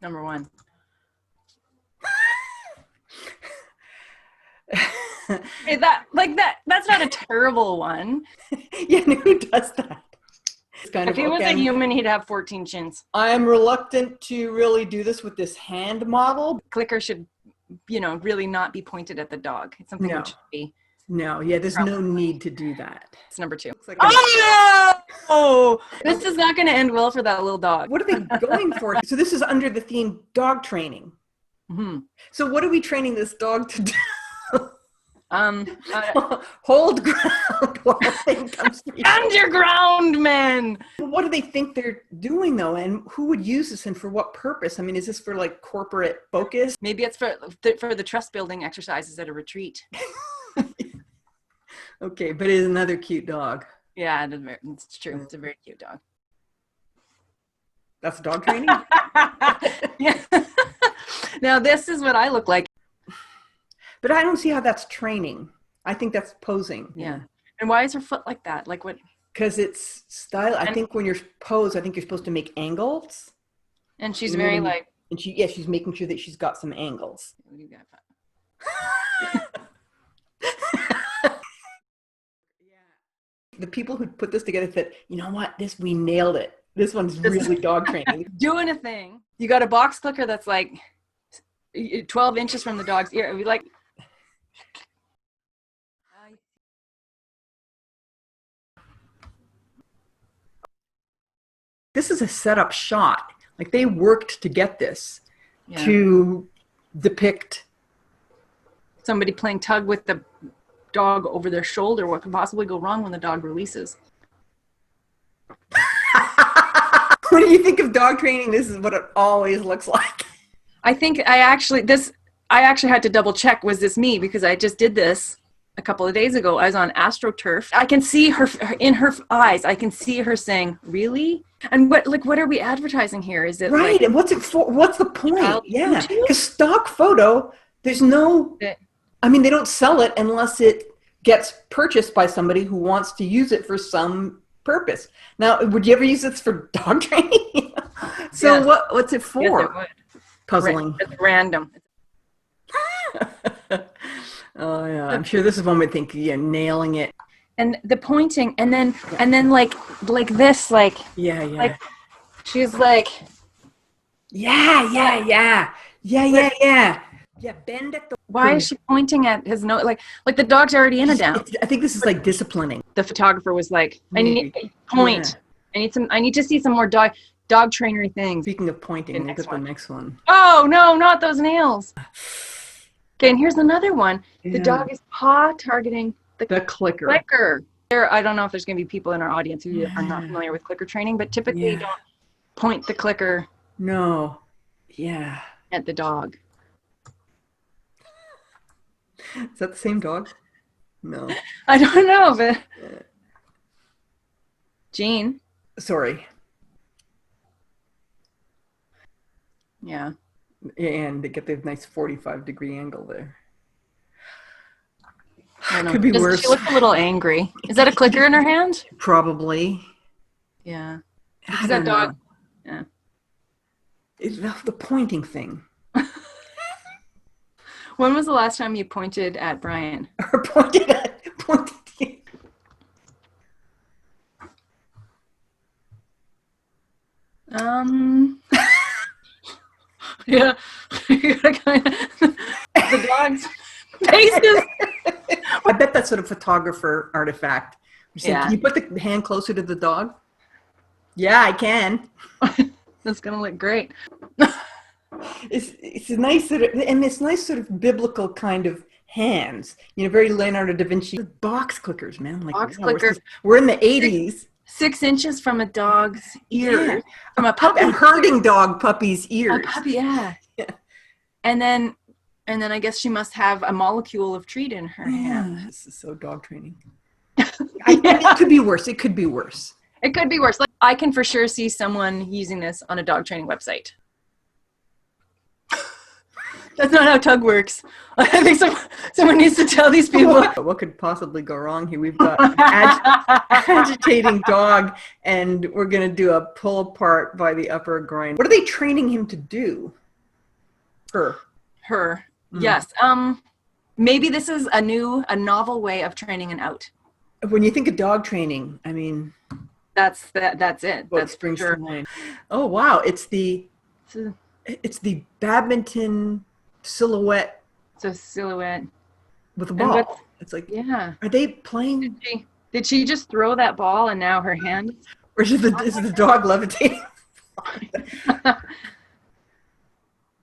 Number one. Hey, that's not a terrible one. Yeah, who does that? If he was a human, he'd have 14 chins. I am reluctant to really do this with this hand model. Clicker should, really not be pointed at the dog. It's something which should be. No, yeah, there's no need to do that. It's number 2. Like oh, this is not going to end well for that little dog. What are they going for? So this is under the theme dog training. Mm-hmm. So what are we training this dog to do? Hold ground while the thing comes to you. Stand your ground, man. What do they think they're doing though? And who would use this and for what purpose? I mean, is this for like corporate focus? Maybe it's for the trust building exercises at a retreat. Okay, but it's another cute dog. Yeah, it's true. It's a very cute dog. That's dog training? Yeah. Now this is what I look like. But I don't see how that's training. I think that's posing. Yeah. And why is her foot like that? Like what? Because it's style. I think when you're posed, I think you're supposed to make angles. And she's very like. And she's making sure that she's got some angles. You got The people who put this together said, you know what? We nailed it. This one's really dog training. Doing a thing. You got a box clicker that's like 12 inches from the dog's ear. It'd be like. This is a setup shot. Like they worked to get this to depict somebody playing tug with the dog over their shoulder. What could possibly go wrong when the dog releases? When you think of dog training, this is what it always looks like. I think I actually had to double check, was this me? Because I just did this a couple of days ago. I was on AstroTurf. I can see her in her eyes. I can see her saying, really? And what are we advertising here? Is it right? And what's it for? What's the point? Yeah, because stock photo, there's no, I mean, they don't sell it unless it gets purchased by somebody who wants to use it for some purpose. Now, would you ever use this for dog training? So what's it for? Yes, it would. Puzzling. It's random. Oh yeah, I'm sure this is one would think, nailing it. And the pointing, and then like this, like like she's like, yeah, bend at the. Why is she pointing at his nose? Like the dog's already in a down. I think this is like disciplining. The photographer was like, I need point. Yeah. I need to see some more dog trainery things. Speaking of pointing, look at the next one. Oh no, not those nails. Okay, and here's another one. The dog is paw targeting the clicker. I don't know if there's going to be people in our audience who are not familiar with clicker training, but typically you don't point the clicker. No. Yeah. At the dog. Is that the same dog? No. I don't know, but Jean. Sorry. Yeah. And they get the nice 45-degree angle there. Could be worse. She looks a little angry. Is that a clicker in her hand? Probably. Yeah. Is that dog? Yeah. It's the pointing thing. When was the last time you pointed at Brian? Or pointed at you. Yeah. The dog's faces. I bet that's sort of photographer artifact. Can you put the hand closer to the dog? Yeah, I can. That's gonna look great. It's a nice sort of, and it's nice sort of biblical kind of hands. Very Leonardo da Vinci. Box clickers, man. Like box clicker. We're in the 80s. 6 inches from a dog's ear. From a puppy. A herding dog puppy's ears. A puppy, yeah. And then I guess she must have a molecule of treat in her hand. This is so dog training. It could be worse. It could be worse. It could be worse. Like I can for sure see someone using this on a dog training website. That's not how tug works. I think someone needs to tell these people. What could possibly go wrong here? We've got agitating dog, and we're going to do a pull apart by the upper groin. What are they training him to do? Her. Yes. Maybe this is a novel way of training an out. When you think of dog training, I mean, that's it. What That's springs sure. to mind. Oh wow, it's the badminton silhouette. It's a silhouette With a ball. It's like, yeah. Are they playing? Did she just throw that ball and now her hand? Or is the dog levitating?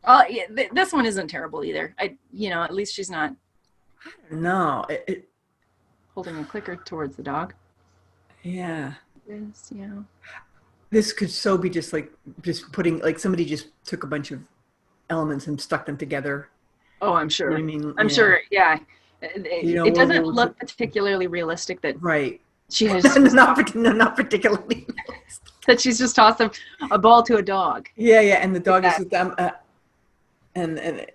Oh, yeah, this one isn't terrible either. At least she's not. No, holding a clicker towards the dog. Yeah. Yeah. This could so be just putting, like somebody just took a bunch of elements and stuck them together. Oh, I'm sure. You know what I mean? I'm sure. Yeah. It doesn't look particularly realistic that right. She has not particularly. That she's just tossed a ball to a dog. Yeah, and the dog is with them, and.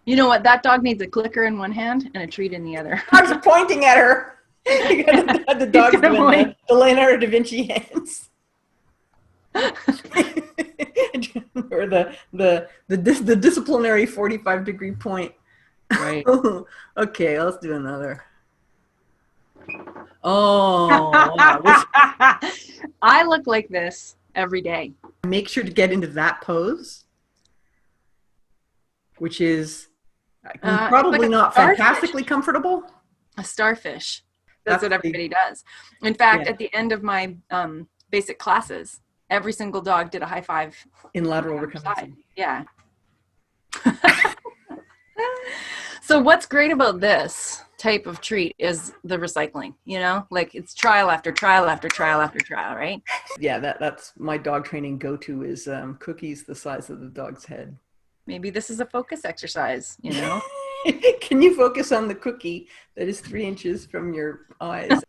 You know what? That dog needs a clicker in one hand and a treat in the other. I was pointing at her. The dog's doing the Leonardo da Vinci hands. Or the disciplinary 45-degree point. Right. Okay, let's do another. Oh, wow. I look like this every day. Make sure to get into that pose, which is probably like not fantastically comfortable. A starfish. That's what everybody does. In fact, at the end of my basic classes, every single dog did a high five in lateral recumbence. Yeah. So what's great about this type of treat is the recycling, like it's trial after trial after trial after trial, right? Yeah, that's my dog training go-to is cookies the size of the dog's head. Maybe this is a focus exercise, Can you focus on the cookie that is 3 inches from your eyes?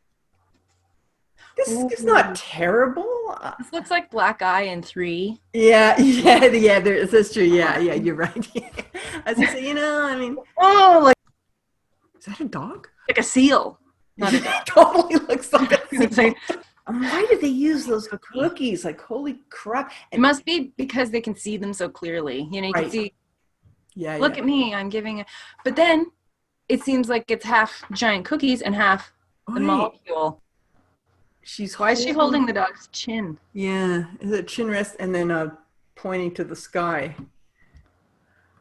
This is not terrible. This looks like Black Eye in 3. Yeah, that's true. Yeah, you're right. As I say, I mean, is that a dog? Like a seal. Not a dog. Totally looks like a seal. Why did they use those cookies? Like, holy crap. It must be because they can see them so clearly. You can see, look at me, I'm giving it. But then it seems like it's half giant cookies and half the molecule. Why is she holding the dog's chin? Yeah, is it chin rest and then pointing to the sky?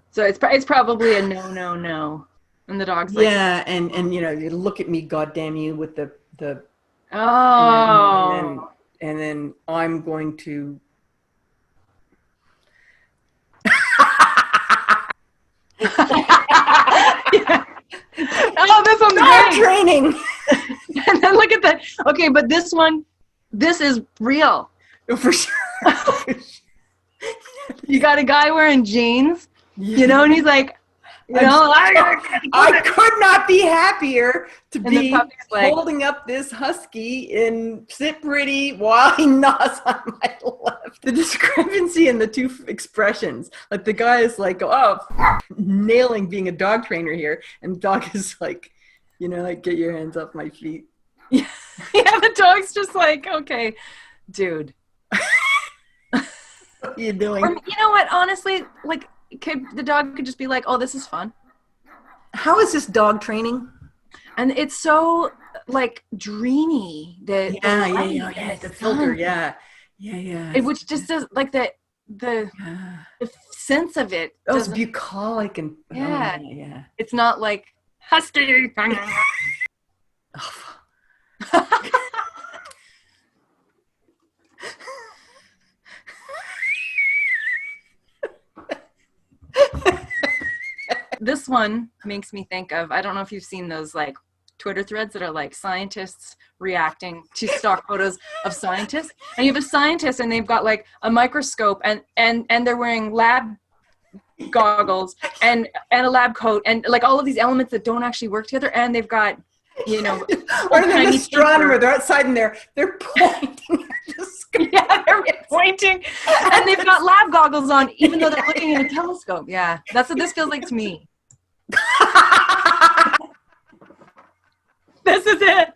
So it's probably a no. And the dog's like, and you look at me, goddamn you, with the oh, and then I'm going to. Oh, this one's dog training. And then look at that. Okay, but this is real. For sure. You got a guy wearing jeans, and he's like, I could not be happier to be holding up this husky and sit pretty while he gnaws on my left. The discrepancy in the two expressions. Like the guy is like, nailing being a dog trainer here. And the dog is like, like, get your hands off my feet. Yeah, the dog's just like, okay, dude. What are you doing? Or, you know what, honestly, like, the dog could just be like, oh, this is fun. How is this dog training? And it's so like dreamy. The filter, yeah. Which just does like the sense of it. Oh, it's bucolic and yeah. It's not like husky. This one makes me think of, I don't know if you've seen those like Twitter threads that are like scientists reacting to stock photos of scientists. And you have a scientist and they've got like a microscope and they're wearing lab goggles and a lab coat and like all of these elements that don't actually work together. And they've got you know, Or they're an tiny astronomer. paper. They're outside and they're pointing at the sky. Yeah, they're pointing, and they've got lab goggles on, even though they're looking in a telescope. Yeah, that's what this feels like to me. This is it.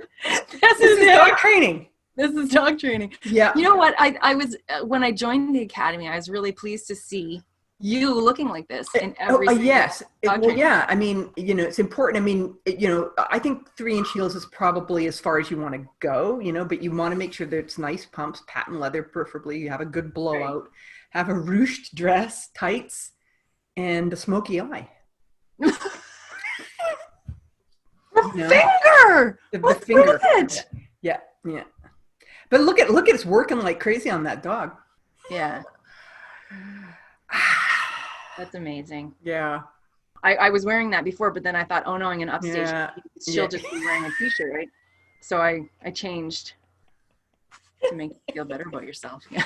This is it. Dog training. This is dog training. Yeah. You know what? I was when I joined the academy, I was really pleased to see you looking like this in every single yes. dog Well, training. yeah. I mean, you know, it's important. I mean, you know, I think 3-inch heels is probably as far as you want to go, you know, but you want to make sure that it's nice pumps, patent leather, preferably. You have a good blowout, Right. have a ruched dress, tights, and a smoky eye. The finger. The What's finger. with it? Yeah. But look at it's working like crazy on that dog. Yeah. That's amazing. Yeah. I was wearing that before, but then I thought, oh no, I'm going to upstage. Yeah. She'll just be wearing a t-shirt, right? So I changed to make you feel better about yourself. Yeah.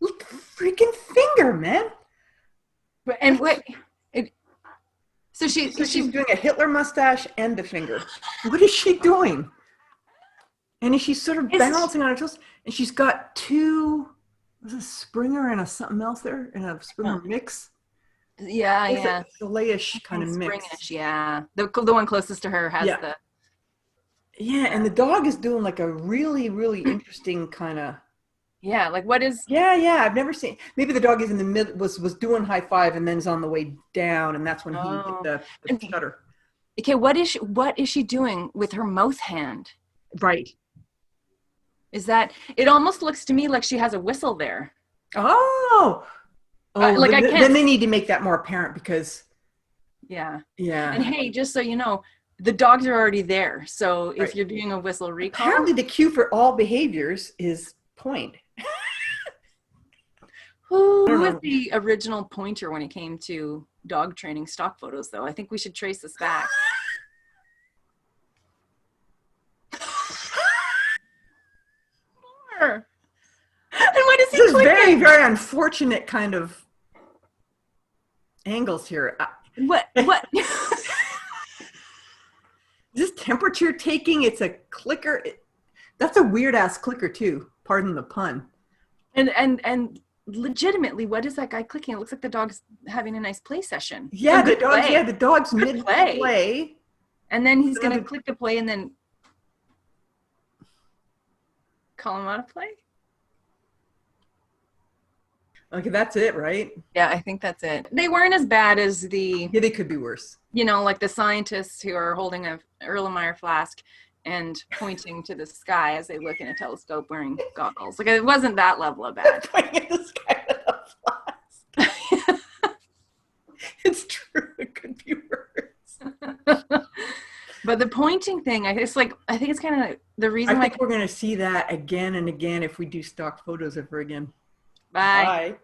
Look at the freaking finger, man. And what? So She's she's doing a Hitler mustache and the finger. What is she doing? And she's sort of balancing on her toes, and she's got two. Was a Springer and a something else there, and a Springer mix. Yeah, It's yeah. a Filet-ish kind of mix. Springish, yeah. The one closest to her has the. Yeah, and the dog is doing like a really, really interesting kind of. Yeah, like what is? Yeah. I've never seen. Maybe the dog is in the mid was doing high five and then is on the way down, and that's when he hit the shutter. Okay, what is she doing with her mouth hand? Right. Is that? It almost looks to me like she has a whistle there. Oh. Like I can't. Then they need to make that more apparent because. Yeah. Yeah. And hey, just so you know, the dogs are already there. So if you're doing a whistle recall, apparently the cue for all behaviors is point. who was the original pointer when it came to dog training stock photos, though? I think we should trace this back. And what is he This is clicking? very, very unfortunate kind of angles here. What? Is this temperature taking? It's a clicker. That's a weird ass clicker too. Pardon the pun. And legitimately, what is that guy clicking? It looks like the dog's having a nice play session. Yeah, the dog's the dog's mid play. And then he's gonna click the play and then call him out of play. Okay, that's it, right? Yeah, I think that's it. They weren't as bad as the. Yeah, they could be worse. You know, like the scientists who are holding a Erlenmeyer flask and pointing to the sky as they look in a telescope wearing goggles. Like it wasn't that level of bad. Pointing at the sky with a flask. It's true. It could be worse. But the pointing thing, I think it's kind of the reason. I think we're going to see that again and again if we do stock photos ever again. Bye. Bye.